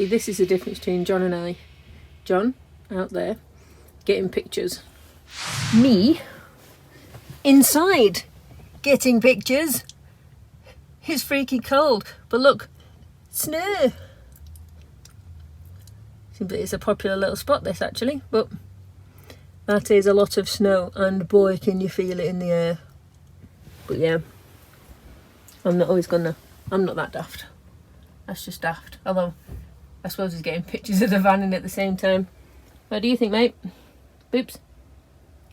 See, this is the difference between John and I. John, out there, getting pictures. Me, inside, getting pictures. It's freaking cold. But look, snow. It's a popular little spot, this, actually. But that is a lot of snow. And boy, can you feel it in the air. But yeah, I'm not that daft. That's just daft. Although, I suppose he's getting pictures of the van in at the same time. What do you think, mate? Boops?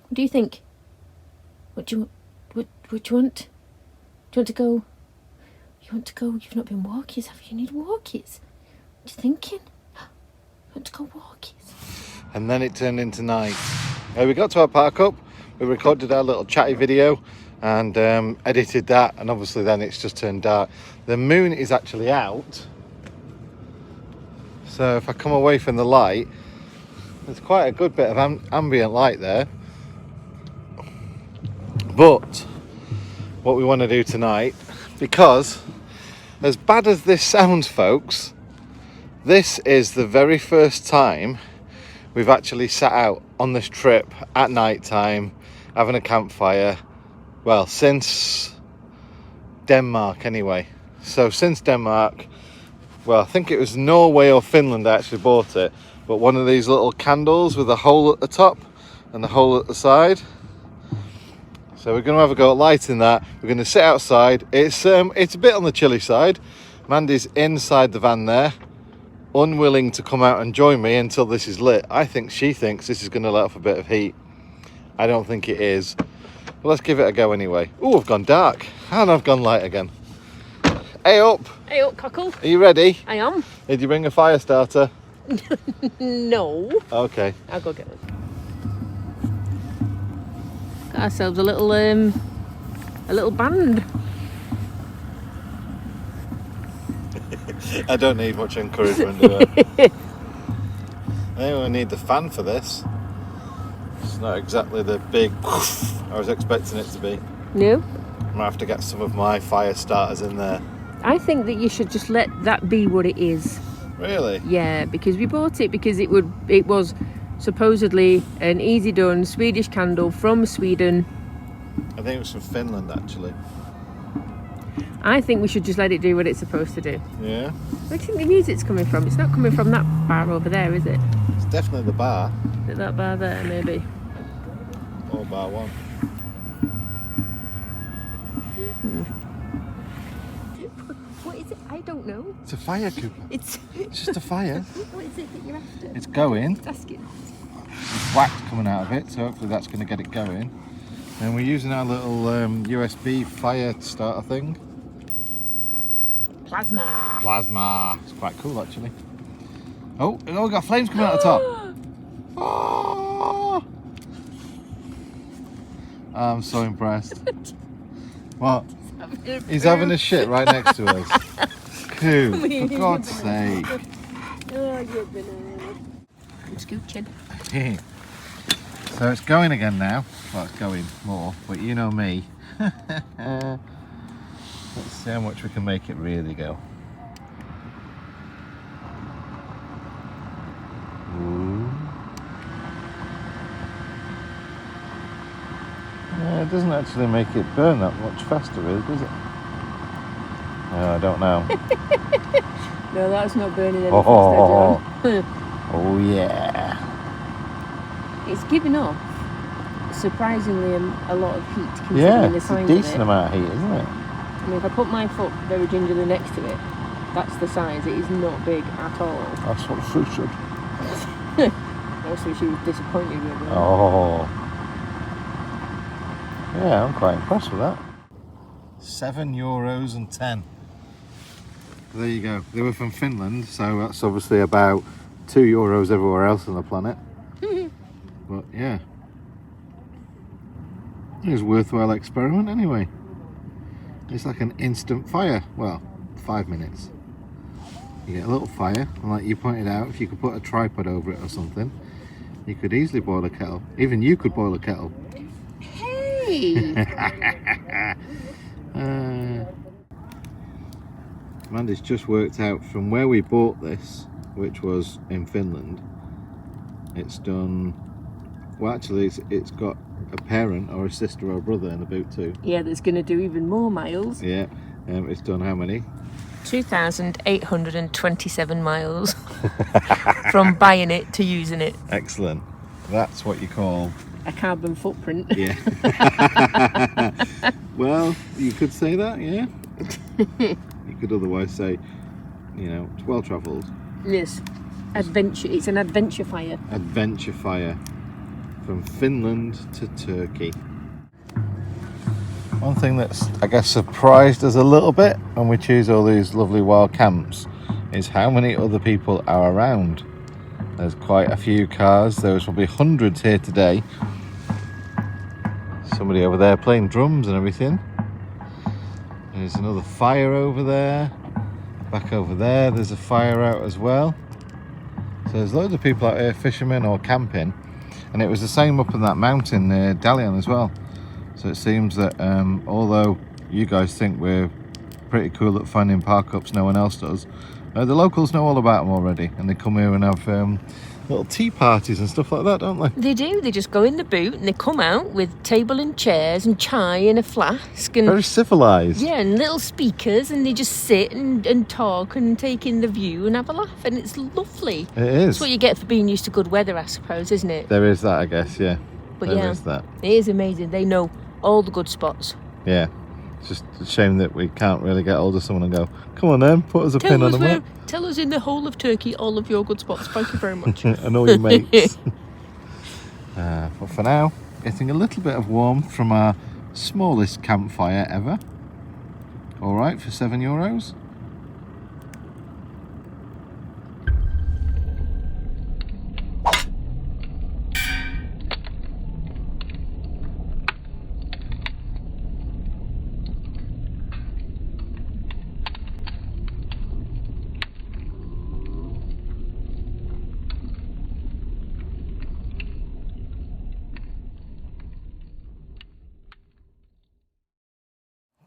What do you think? What do you want? Do you want to go? You want to go? You've not been walkies, have you? You need walkies. What are you thinking? You want to go walkies? And then it turned into night. We got to our parkup. We recorded our little chatty video and edited that, and obviously then it's just turned dark. The moon is actually out, so if I come away from the light, there's quite a good bit of ambient light there. But what we want to do tonight, because as bad as this sounds, folks, this is the very first time we've actually sat out on this trip at night time having a campfire. Well, since Denmark anyway. So since Denmark, well, I think it was Norway or Finland I actually bought it, but one of these little candles with a hole at the top and a hole at the side. So we're going to have a go at lighting that. We're going to sit outside. It's a bit on the chilly side. Mandy's inside the van there, unwilling to come out and join me until this is lit. I think she thinks this is going to let off a bit of heat. I don't think it is. But let's give it a go anyway. Oh, I've gone dark and I've gone light again. Hey up! Hey up, cockle. Are you ready? I am. Did you bring a fire starter? No. Okay. I'll go get it. Got ourselves a little band. I don't need much encouragement, do I? I think we need the fan for this. It's not exactly the big I was expecting it to be. No? I'm gonna have to get some of my fire starters in there. I think that you should just let that be what it is. Really? Yeah, because we bought it because it was supposedly an easy done Swedish candle from Sweden. I think it was from Finland actually. I think we should just let it do what it's supposed to do. Yeah? Where do you think the music's coming from? It's not coming from that bar over there, is it? It's definitely the bar. Is it that bar there, maybe? Or bar one. What is it? I don't know. It's a fire, Cooper. It's just a fire. What is it that you're after? It's going. It's asking. There's wax coming out of it, so hopefully that's going to get it going. And we're using our little USB fire starter thing. Plasma. It's quite cool actually. Oh, we've got flames coming out the top. Oh! I'm so impressed. What? He's having a shit right next to us. Coo, for God's sake. Oh, you're banana. I'm scooching. So it's going again now. Well, it's going more, but you know me. Let's see how much we can make it really go. Ooh. Yeah, it doesn't actually make it burn that much faster, really, does it? No, I don't know. No, that's not burning any faster, John. Oh yeah. It's giving off surprisingly a lot of heat considering Yeah, the it's a size decent of it. amount of heat, isn't it? I mean, if I put my foot very gingerly next to it, that's the size. It is not big at all. That's what fruit should. Also, she was disappointed with it. Oh. Yeah, I'm quite impressed with that. €7.10. There you go. They were from Finland, so that's obviously about €2 everywhere else on the planet. But yeah, it was a worthwhile experiment anyway. It's like an instant fire. Well, 5 minutes. You get a little fire, and like you pointed out, if you could put a tripod over it or something, you could easily boil a kettle. Even you could boil a kettle. Hey! Amanda's just worked out from where we bought this which was in Finland, it's done, well actually it's got a parent or a sister or brother in the boot too. Yeah, that's going to do even more miles. Yeah, it's done how many? 2,827 miles from buying it to using it. Excellent. That's what you call A carbon footprint. yeah. Well, you could say that, yeah. You could otherwise say, you know, it's well travelled. Yes. Adventure. It's an adventure fire. Adventure fire from Finland to Turkey. One thing that's, I guess, surprised us a little bit when we choose all these lovely wild camps is how many other people are around. There's quite a few cars. There's probably hundreds here today. Somebody over there playing drums and everything. There's another fire over there. Back over there, there's a fire out as well. So there's loads of people out here fishermen or camping. And it was the same up in that mountain near Dalian as well. So it seems that although you guys think we're pretty cool at finding parkups no one else does, the locals know all about them already, and they come here and have little tea parties and stuff like that, don't they? They do. They just go in the boot and they come out with table and chairs and chai and a flask and Very civilised. yeah, and little speakers, and they just sit and talk and take in the view and have a laugh, and it's lovely. It is. It's what you get for being used to good weather, I suppose, isn't it? There is that, I guess, yeah. But There yeah, is that. it is amazing. They know all the good spots. Yeah. It's just a shame that we can't really get hold of someone and go, come on then, put us a pin on the map. Tell us in the whole of Turkey all of your good spots. Thank you very much. And all your mates. But for now, getting a little bit of warmth from our smallest campfire ever. All right, for €7.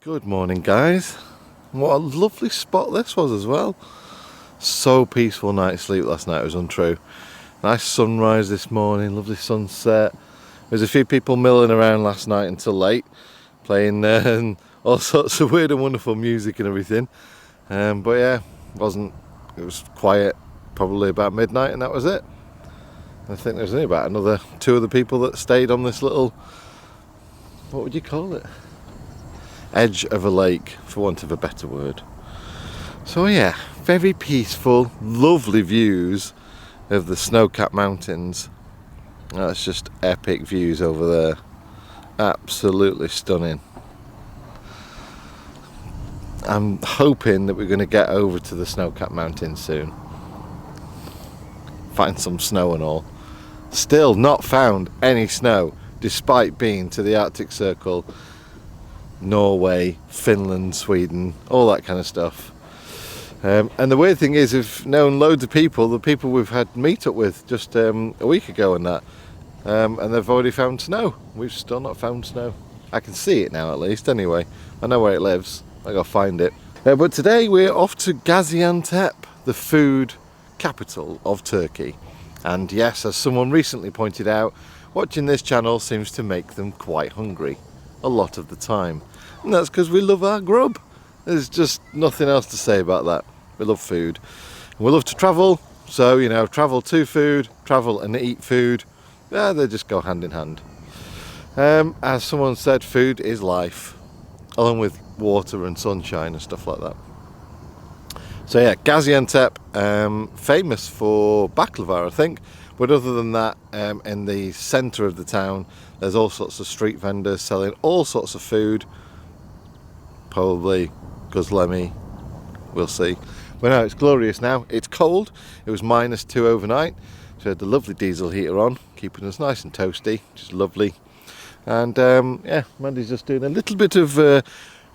Good morning, guys. What a lovely spot this was as well. So peaceful night's sleep last night, it was untrue. Nice sunrise this morning, lovely sunset. There's a few people milling around last night until late, playing all sorts of weird and wonderful music and everything. But yeah, it was quiet, probably about midnight, and that was it. I think there's only about another 2 other people that stayed on this little, what would you call it? Edge of a lake, for want of a better word. So yeah, very peaceful, lovely views of the snow-capped mountains. That's just epic views over there. Absolutely stunning. I'm hoping that we're going to get over to the snow-capped mountains soon. Find some snow and all. Still not found any snow, despite being to the Arctic Circle, Norway, Finland, Sweden, all that kind of stuff. And the weird thing is, we've known loads of people, the people we've had meet up with just a week ago and that, and they've already found snow. We've still not found snow. I can see it now at least, anyway. I know where it lives, I gotta find it. But today we're off to Gaziantep, the food capital of Turkey. And yes, as someone recently pointed out, watching this channel seems to make them quite hungry a lot of the time. And that's because we love our grub. There's just nothing else to say about that. We love food. We love to travel, so you know, travel to food, travel and eat food. Yeah, they just go hand in hand. As someone said, food is life, along with water and sunshine and stuff like that. So yeah, Gaziantep, famous for baklava, I think. But other than that, in the centre of the town, there's all sorts of street vendors selling all sorts of food. Probably guzlemi, we'll see. But no, it's glorious now. It's cold. It was -2 overnight. So we had the lovely diesel heater on, keeping us nice and toasty, which is lovely. And yeah, Mandy's just doing a little bit of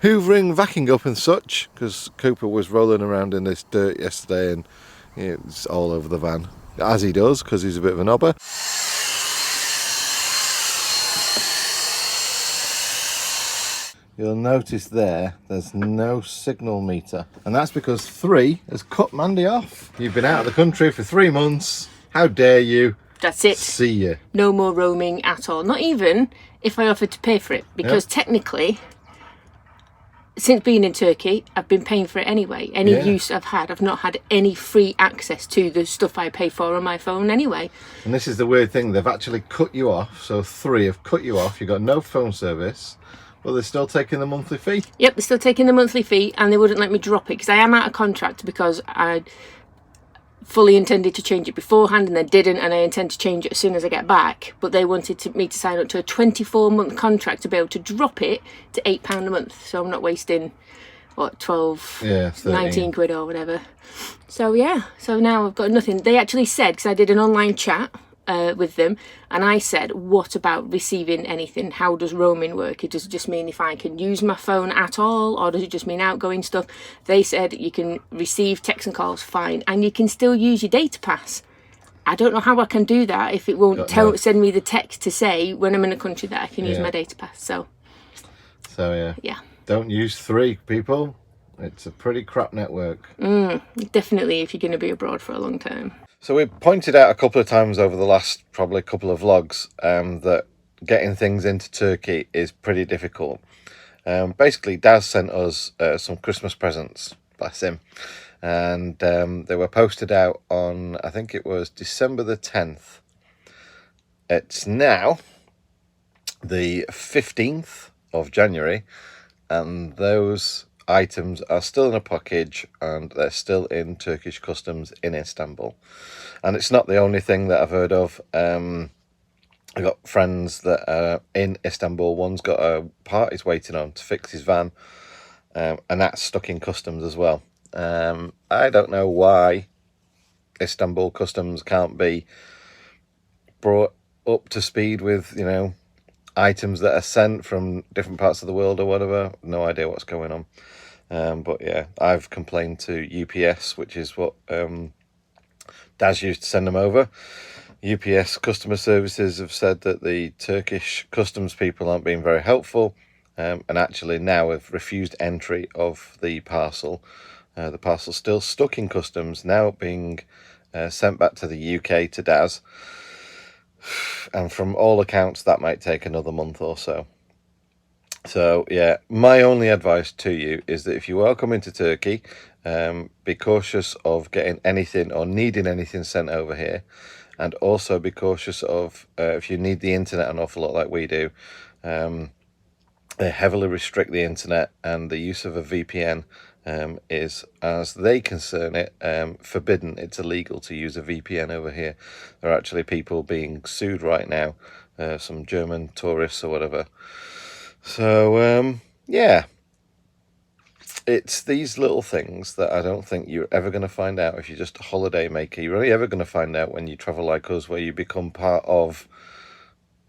hoovering, vacuuming up and such, because Cooper was rolling around in this dirt yesterday and it's all over the van, as he does, because he's a bit of an obber. you'll notice there's no signal meter. And that's because 3 has cut Mandy off. You've been out of the country for 3 months. How dare you? That's it. See you. No more roaming at all. Not even if I offered to pay for it, because technically, since being in Turkey, I've been paying for it anyway. Any use I've had, I've not had any free access to the stuff I pay for on my phone anyway. And this is the weird thing, they've actually cut you off. So 3 have cut you off. You've got no phone service, but they're still taking the monthly fee. Yep, they're still taking the monthly fee, and they wouldn't let me drop it because I am out of contract, because I fully intended to change it beforehand and I didn't, and I intend to change it as soon as I get back. But they wanted me to sign up to a 24-month contract to be able to drop it to £8 a month, so I'm not wasting what, 12, 19 quid or whatever. So yeah, so now I've got nothing. They actually said, because I did an online chat with them, and I said, what about receiving anything? How does roaming work? Does it just mean if I can use my phone at all, or does it just mean outgoing stuff? They said you can receive texts and calls fine, and you can still use your data pass. I don't know how I can do that if it won't send me the text to say when I'm in a country that I can use my data pass. So yeah, don't use 3, people. It's a pretty crap network. Definitely if you're going to be abroad for a long time. So we pointed out a couple of times over the last probably couple of vlogs that getting things into Turkey is pretty difficult. Basically, Daz sent us some Christmas presents, bless him, and they were posted out on, I think it was December the 10th. It's now the 15th of January, and those items are still in a package and they're still in Turkish customs in Istanbul. And it's not the only thing that I've heard of. I've got friends that are in Istanbul. One's got a part he's waiting on to fix his van, and that's stuck in customs as well. I don't know why Istanbul customs can't be brought up to speed with, you know, items that are sent from different parts of the world or whatever. No idea what's going on. But yeah, I've complained to UPS, which is what Daz used to send them over. UPS customer services have said that the Turkish customs people aren't being very helpful, and actually now have refused entry of the parcel. The parcel's still stuck in customs, now being sent back to the UK to Daz. And from all accounts, that might take another month or so. So yeah, my only advice to you is that if you are coming to Turkey, be cautious of getting anything or needing anything sent over here, and also be cautious of if you need the internet an awful lot like we do, they heavily restrict the internet, and the use of a VPN is, as they concern it, forbidden. It's illegal to use a VPN over here. There are actually people being sued right now, some German tourists or whatever. So yeah, it's these little things that I don't think you're ever going to find out if you're just a holiday maker. You're only ever going to find out when you travel like us, where you become part of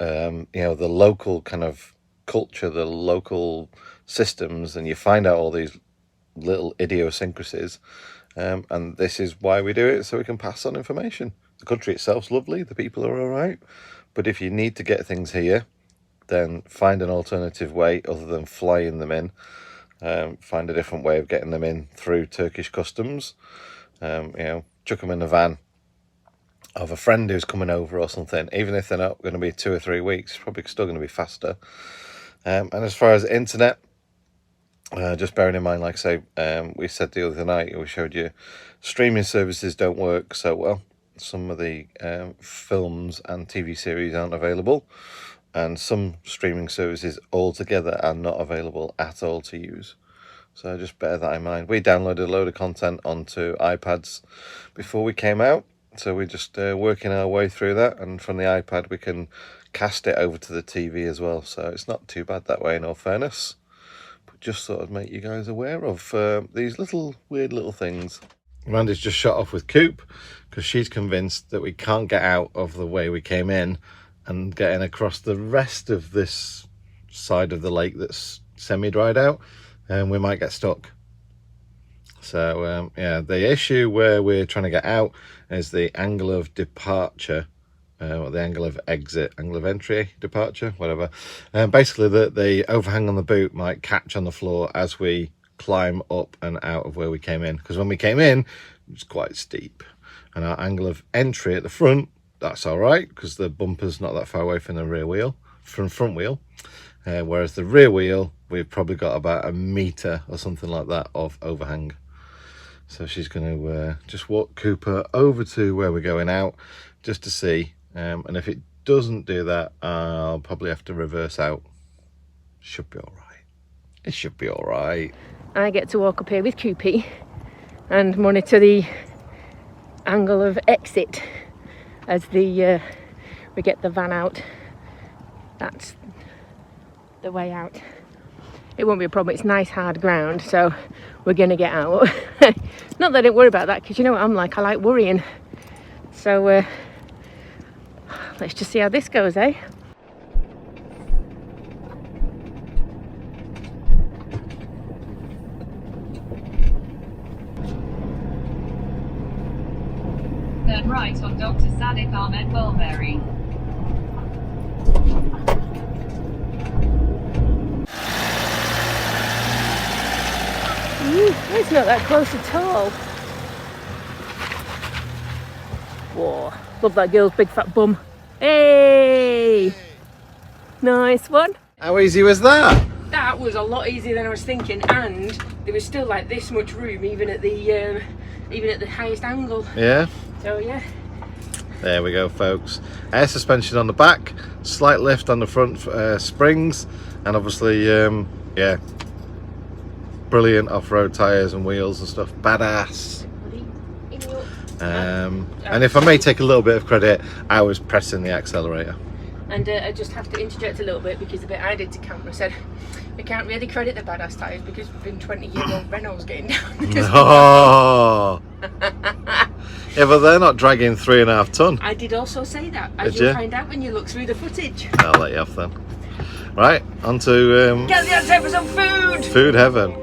you know, the local kind of culture, the local systems, and you find out all these little idiosyncrasies, and this is why we do it, so we can pass on information. The country itself's lovely, the people are all right, but if you need to get things here, then find an alternative way other than flying them in. Find a different way of getting them in through Turkish customs. You know, chuck them in a van of a friend who's coming over or something. Even if they're not going to be 2 or 3 weeks, it's probably still going to be faster. And as far as internet, just bearing in mind, like I say, we said the other night, we showed you streaming services don't work so well. Some of the films and TV series aren't available, and some streaming services altogether are not available at all to use. So just bear that in mind. We downloaded a load of content onto iPads before we came out, so we're just working our way through that, and from the iPad we can cast it over to the TV as well, so it's not too bad that way, in all fairness. But just sort of make you guys aware of these little weird little things. Amanda's just shot off with Coop because she's convinced that we can't get out of the way we came in and getting across the rest of this side of the lake that's semi-dried out, and we might get stuck. So yeah, the issue where we're trying to get out is the angle of departure the angle of exit, angle of entry, departure, whatever. Basically, the overhang on the boot might catch on the floor as we climb up and out of where we came in. Because when we came in, it was quite steep. And our angle of entry at the front, that's all right, because the bumper's not that far away from the rear wheel, from front wheel. Whereas the rear wheel, we've probably got about a metre or something like that of overhang. So she's going to just walk Cooper over to where we're going out just to see. And if it doesn't do that, I'll probably have to reverse out. Should be all right. It should be all right. I get to walk up here with Coopy and monitor the angle of exit as we get the van out. That's the way out. It won't be a problem, it's nice hard ground, so we're gonna get out. Not that I don't worry about that, because you know what I'm like, I like worrying. So let's just see how this goes, eh? Turn right on Dr. Sadiq Ahmed Mulberry. It's not that close at all. Whoa, love that girl's big fat bum. Hey! Nice one. How easy was that? That was a lot easier than I was thinking, and there was still like this much room even at the highest angle. Yeah. So yeah. There we go, folks. Air suspension on the back, slight lift on the front springs, and obviously, yeah, brilliant off-road tyres and wheels and stuff. Badass. And if I may take a little bit of credit, I was pressing the accelerator. And I just have to interject a little bit, because the bit I did to camera said we can't really credit the badass tyres because we've been 20-year-old Renaults getting down. Oh. Yeah, but they're not dragging 3.5 ton. I did also say that, as Did you'll you? find out when you look through the footage. I'll let you off then. Right, on to Gaziantep for some food! food heaven.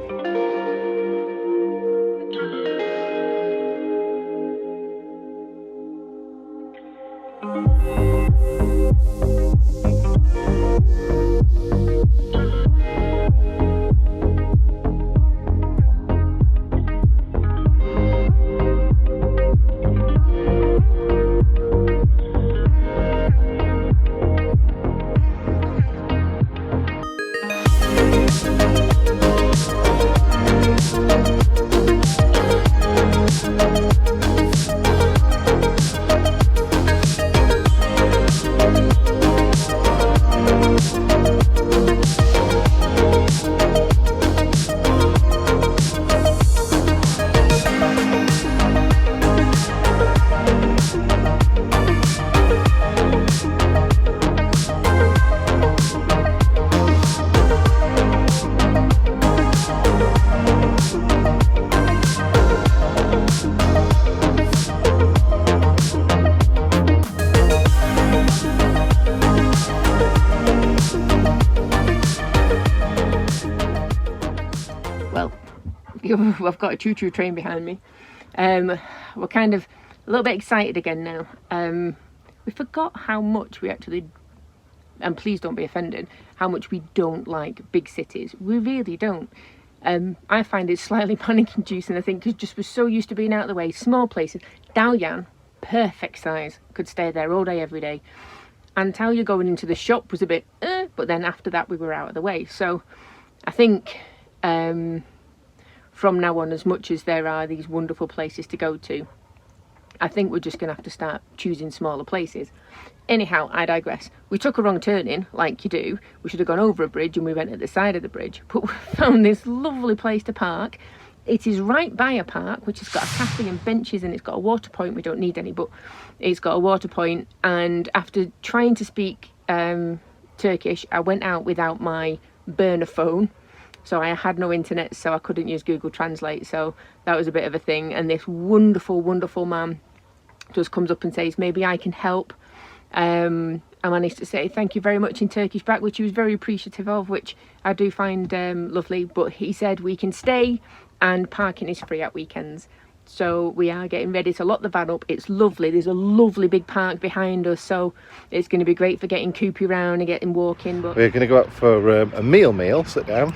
I've got a choo-choo train behind me. We're kind of a little bit excited again now. We forgot how much we actually, and please don't be offended, how much we don't like big cities. We really don't. I find it slightly panic-inducing, I think, because just we're so used to being out of the way. Small places. Dalian, perfect size. Could stay there all day, every day. Antalya going into the shop was a bit, but then after that we were out of the way. So I think from now on, as much as there are these wonderful places to go to, I think we're just going to have to start choosing smaller places. Anyhow, I digress. We took a wrong turn in, like you do. We should have gone over a bridge and we went at the side of the bridge. But we found this lovely place to park. It is right by a park, which has got a cafe and benches, and it's got a water point. We don't need any, but it's got a water point. And after trying to speak Turkish, I went out without my burner phone. So I had no internet, so I couldn't use Google Translate. So that was a bit of a thing. And this wonderful, wonderful man just comes up and says, maybe I can help. I managed to say thank you very much in Turkish back, which he was very appreciative of, which I do find lovely. But he said we can stay and parking is free at weekends. So we are getting ready to lock the van up. It's lovely. There's a lovely big park behind us, so it's going to be great for getting Coopy around and getting walking. But we're going to go out for a meal, sit down,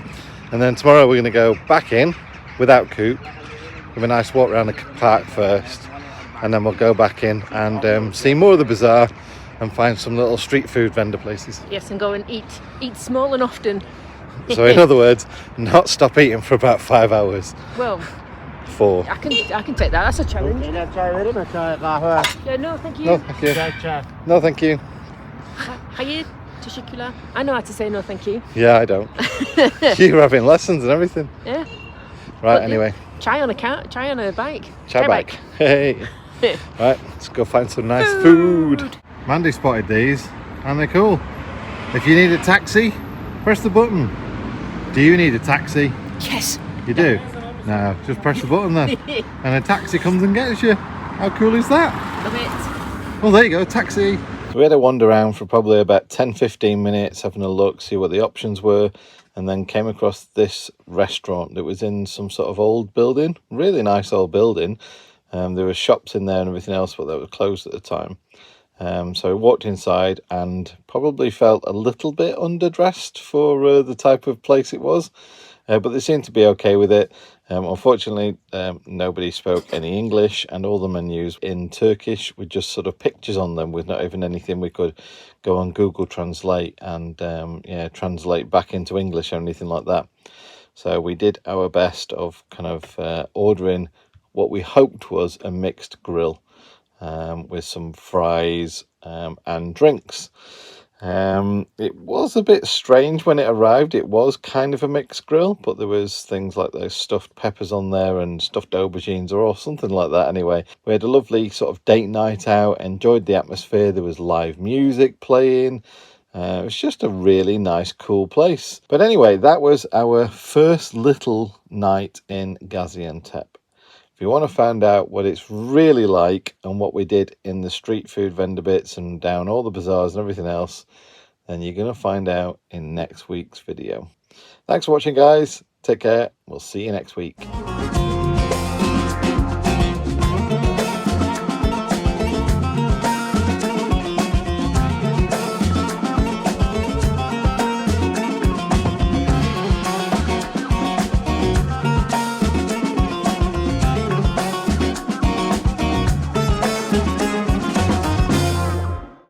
and then tomorrow we're going to go back in without Coop, have a nice walk around the park first, and then we'll go back in and see more of the bazaar and find some little street food vendor places. yes, and go and eat small and often. So in other words, not stop eating for about 5 hours. Well, 4. I can take that. That's a challenge. Yeah, no, thank you. No, thank you. No, thank you. Hayır, teşekkürler. I know how to say no, thank you. Yeah, I don't. You're having lessons and everything. Yeah. Right, But, anyway. Chai on a car, chai on a bike. Chai bike. Hey. Right, let's go find some nice food. Mandy spotted these and they're cool. If you need a taxi, press the button. Do you need a taxi? Yes. You do? No, just press the button then. And a taxi comes and gets you. How cool is that? Love it. Well, there you go, taxi. We had a wander around for probably about 10-15 minutes, having a look, see what the options were, and then came across this restaurant that was in some sort of old building, really nice old building. There were shops in there and everything else, but they were closed at the time. So I walked inside and probably felt a little bit underdressed for the type of place it was, but they seemed to be okay with it. Unfortunately, nobody spoke any English, and all the menus in Turkish with just sort of pictures on them, with not even anything we could go on Google Translate and translate back into English or anything like that. So we did our best of kind of ordering what we hoped was a mixed grill with some fries and drinks. It was a bit strange when it arrived. It was kind of a mixed grill, but there was things like those stuffed peppers on there and stuffed aubergines or something like that. Anyway, we had a lovely sort of date night out, enjoyed the atmosphere. There was live music playing. It was just a really nice, cool place. But anyway, that was our first little night in Gaziantep. If you want to find out what it's really like and what we did in the street food vendor bits and down all the bazaars and everything else, then you're going to find out in next week's video. Thanks for watching, guys. Take care. We'll see you next week.